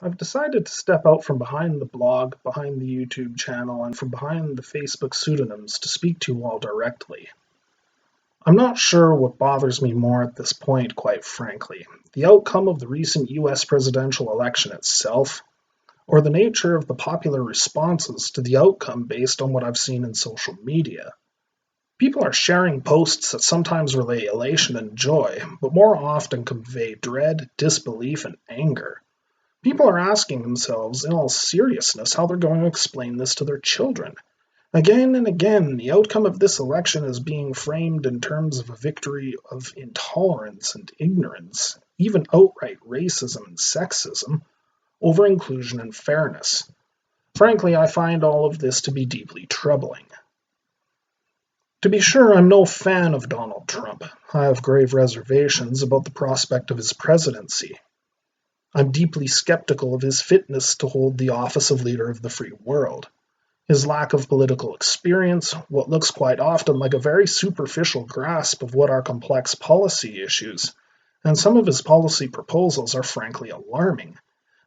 I've decided to step out from behind the blog, behind the YouTube channel, and from behind the Facebook pseudonyms to speak to you all directly. I'm not sure what bothers me more at this point, quite frankly, the outcome of the recent US presidential election itself, or the nature of the popular responses to the outcome based on what I've seen in social media. People are sharing posts that sometimes relay elation and joy, but more often convey dread, disbelief, and anger. People are asking themselves, in all seriousness, how they're going to explain this to their children. Again and again, the outcome of this election is being framed in terms of a victory of intolerance and ignorance, even outright racism and sexism, over inclusion and fairness. Frankly, I find all of this to be deeply troubling. To be sure, I'm no fan of Donald Trump. I have grave reservations about the prospect of his presidency. I'm deeply skeptical of his fitness to hold the office of leader of the free world. His lack of political experience, what looks quite often like a very superficial grasp of what are complex policy issues, and some of his policy proposals are frankly alarming.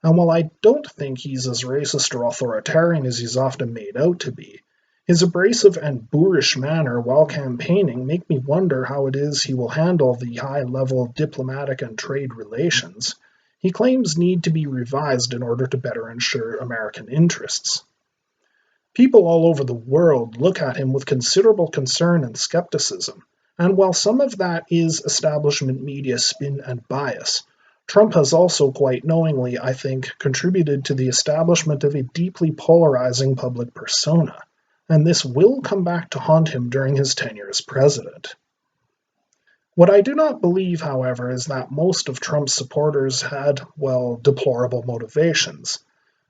And while I don't think he's as racist or authoritarian as he's often made out to be, his abrasive and boorish manner while campaigning make me wonder how it is he will handle the high-level diplomatic and trade relations he claims need to be revised in order to better ensure American interests. People all over the world look at him with considerable concern and skepticism, and while some of that is establishment media spin and bias, Trump has also quite knowingly, I think, contributed to the establishment of a deeply polarizing public persona, and this will come back to haunt him during his tenure as president. What I do not believe, however, is that most of Trump's supporters had, well, deplorable motivations.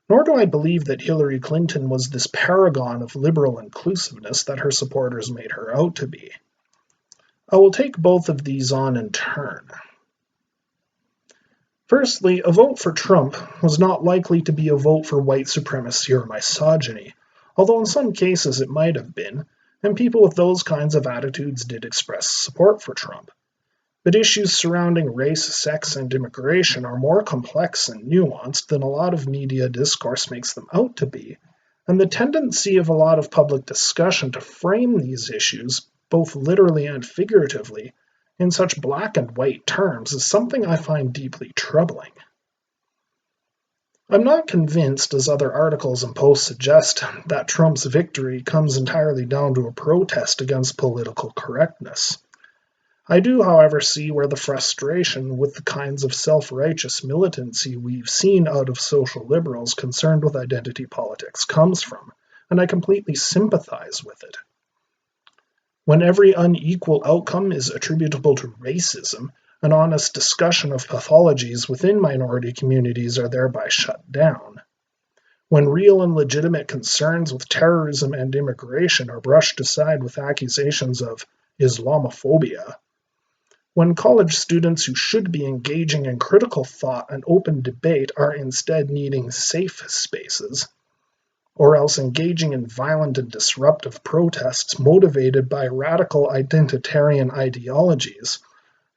Nor do I believe that Hillary Clinton was this paragon of liberal inclusiveness that her supporters made her out to be. I will take both of these on in turn. Firstly, a vote for Trump was not likely to be a vote for white supremacy or misogyny, although in some cases it might have been, and people with those kinds of attitudes did express support for Trump. But issues surrounding race, sex, and immigration are more complex and nuanced than a lot of media discourse makes them out to be, and the tendency of a lot of public discussion to frame these issues, both literally and figuratively, in such black and white terms is something I find deeply troubling. I'm not convinced, as other articles and posts suggest, that Trump's victory comes entirely down to a protest against political correctness. I do, however, see where the frustration with the kinds of self-righteous militancy we've seen out of social liberals concerned with identity politics comes from, and I completely sympathize with it. When every unequal outcome is attributable to racism, an honest discussion of pathologies within minority communities are thereby shut down. When real and legitimate concerns with terrorism and immigration are brushed aside with accusations of Islamophobia, when college students who should be engaging in critical thought and open debate are instead needing safe spaces, or else engaging in violent and disruptive protests motivated by radical identitarian ideologies,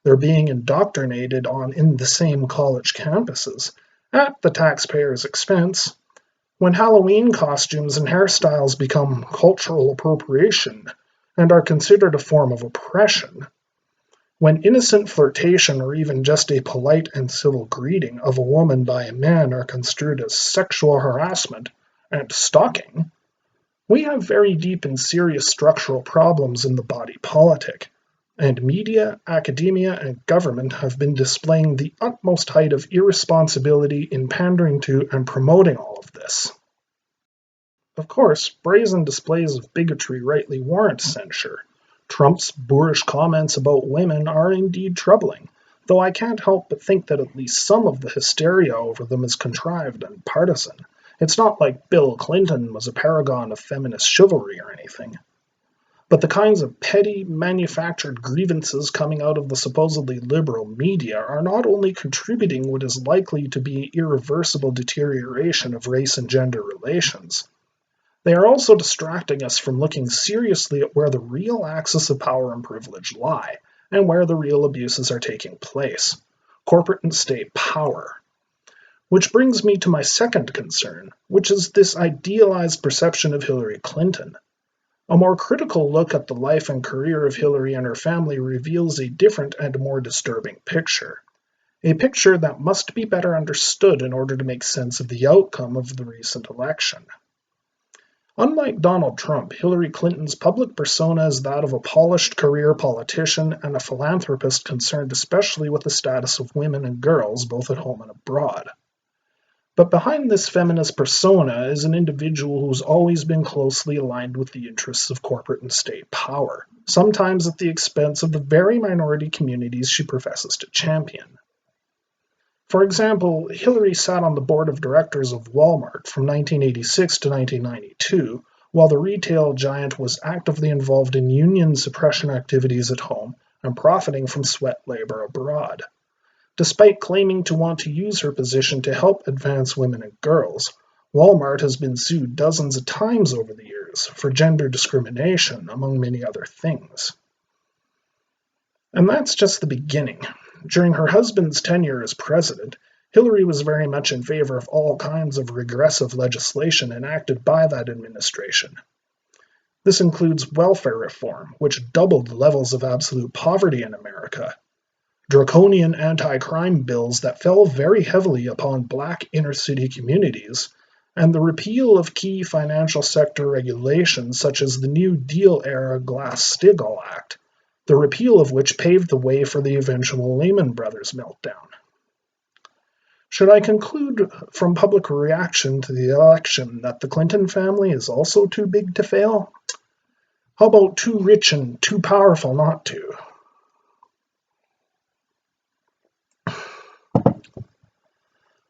they're being indoctrinated on in the same college campuses, at the taxpayer's expense, when Halloween costumes and hairstyles become cultural appropriation and are considered a form of oppression, when innocent flirtation or even just a polite and civil greeting of a woman by a man are construed as sexual harassment and stalking, we have very deep and serious structural problems in the body politic, and media, academia, and government have been displaying the utmost height of irresponsibility in pandering to and promoting all of this. Of course, brazen displays of bigotry rightly warrant censure. Trump's boorish comments about women are indeed troubling, though I can't help but think that at least some of the hysteria over them is contrived and partisan. It's not like Bill Clinton was a paragon of feminist chivalry or anything. But the kinds of petty, manufactured grievances coming out of the supposedly liberal media are not only contributing what is likely to be irreversible deterioration of race and gender relations, they are also distracting us from looking seriously at where the real axis of power and privilege lie, and where the real abuses are taking place: corporate and state power. Which brings me to my second concern, which is this idealized perception of Hillary Clinton. A more critical look at the life and career of Hillary and her family reveals a different and more disturbing picture. A picture that must be better understood in order to make sense of the outcome of the recent election. Unlike Donald Trump, Hillary Clinton's public persona is that of a polished career politician and a philanthropist concerned especially with the status of women and girls, both at home and abroad. But behind this feminist persona is an individual who's always been closely aligned with the interests of corporate and state power, sometimes at the expense of the very minority communities she professes to champion. For example, Hillary sat on the board of directors of Walmart from 1986 to 1992, while the retail giant was actively involved in union suppression activities at home and profiting from sweat labor abroad. Despite claiming to want to use her position to help advance women and girls, Walmart has been sued dozens of times over the years for gender discrimination, among many other things. And that's just the beginning. During her husband's tenure as president, Hillary was very much in favor of all kinds of regressive legislation enacted by that administration. This includes welfare reform, which doubled the levels of absolute poverty in America, draconian anti-crime bills that fell very heavily upon black inner-city communities, and the repeal of key financial sector regulations such as the New Deal-era Glass-Steagall Act, the repeal of which paved the way for the eventual Lehman Brothers meltdown. Should I conclude from public reaction to the election that the Clinton family is also too big to fail? How about too rich and too powerful not to?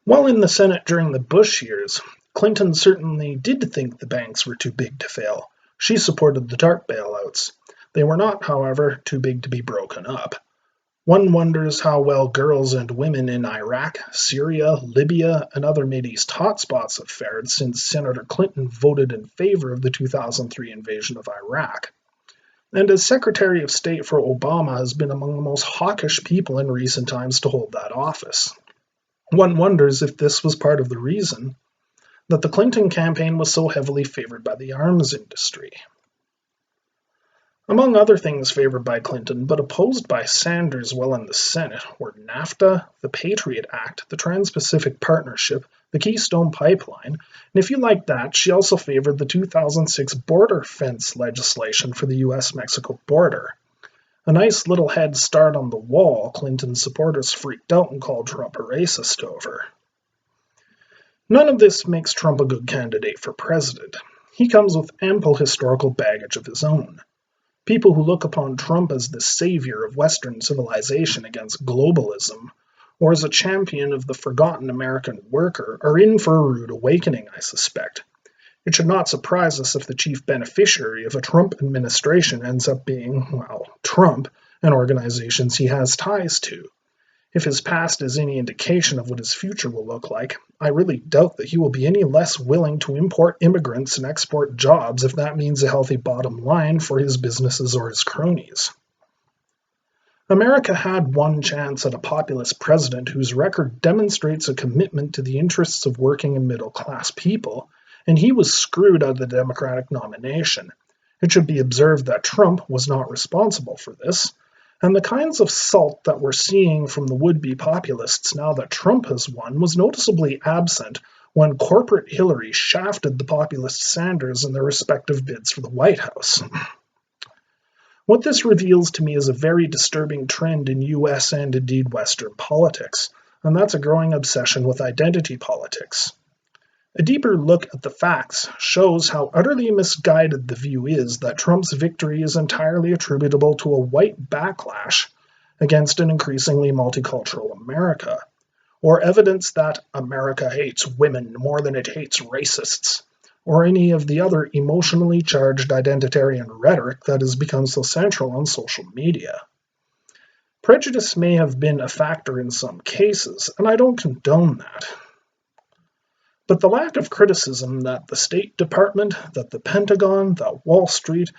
While in the Senate during the Bush years, Clinton certainly did think the banks were too big to fail. She supported the TARP bailouts. They were not, however, too big to be broken up. One wonders how well girls and women in Iraq, Syria, Libya, and other Mideast hotspots have fared since Senator Clinton voted in favor of the 2003 invasion of Iraq. And as Secretary of State for Obama has been among the most hawkish people in recent times to hold that office. One wonders if this was part of the reason that the Clinton campaign was so heavily favored by the arms industry. Among other things favored by Clinton, but opposed by Sanders while in the Senate, were NAFTA, the Patriot Act, the Trans-Pacific Partnership, the Keystone Pipeline, and if you like that, she also favored the 2006 border fence legislation for the U.S.-Mexico border. A nice little head start on the wall Clinton supporters freaked out and called Trump a racist over. None of this makes Trump a good candidate for president. He comes with ample historical baggage of his own. People who look upon Trump as the savior of Western civilization against globalism, or as a champion of the forgotten American worker, are in for a rude awakening, I suspect. It should not surprise us if the chief beneficiary of a Trump administration ends up being, well, Trump and organizations he has ties to. If his past is any indication of what his future will look like, I really doubt that he will be any less willing to import immigrants and export jobs if that means a healthy bottom line for his businesses or his cronies. America had one chance at a populist president whose record demonstrates a commitment to the interests of working and middle-class people, and he was screwed out of the Democratic nomination. It should be observed that Trump was not responsible for this, and the kinds of salt that we're seeing from the would-be populists now that Trump has won was noticeably absent when corporate Hillary shafted the populist Sanders in their respective bids for the White House. What this reveals to me is a very disturbing trend in U.S. and indeed Western politics, and that's a growing obsession with identity politics. A deeper look at the facts shows how utterly misguided the view is that Trump's victory is entirely attributable to a white backlash against an increasingly multicultural America, or evidence that America hates women more than it hates racists, or any of the other emotionally charged identitarian rhetoric that has become so central on social media. Prejudice may have been a factor in some cases, and I don't condone that. But the lack of criticism that the State Department, that the Pentagon, that Wall Street,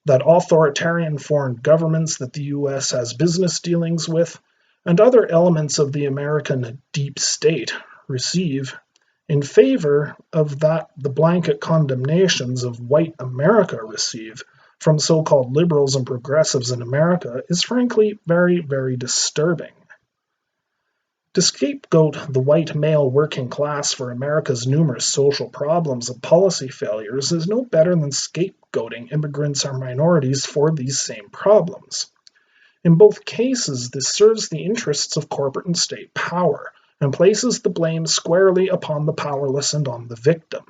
that authoritarian foreign governments that the U.S. has business dealings with, and other elements of the American deep state receive in favor of that the blanket condemnations of white America receive from so-called liberals and progressives in America is frankly very, very disturbing. To scapegoat the white male working class for America's numerous social problems and policy failures is no better than scapegoating immigrants or minorities for these same problems. In both cases, this serves the interests of corporate and state power and places the blame squarely upon the powerless and on the victim.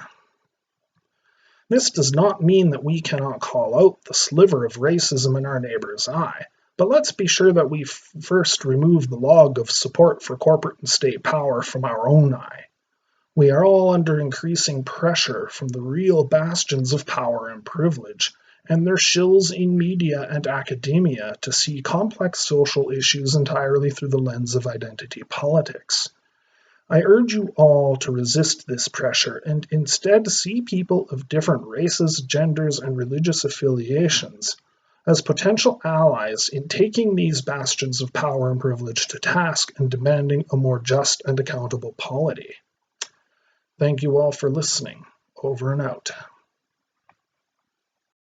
This does not mean that we cannot call out the sliver of racism in our neighbor's eye, but let's be sure that we first remove the log of support for corporate and state power from our own eye. We are all under increasing pressure from the real bastions of power and privilege, and their shills in media and academia to see complex social issues entirely through the lens of identity politics. I urge you all to resist this pressure and instead see people of different races, genders, and religious affiliations as potential allies in taking these bastions of power and privilege to task and demanding a more just and accountable polity. Thank you all for listening. Over and out.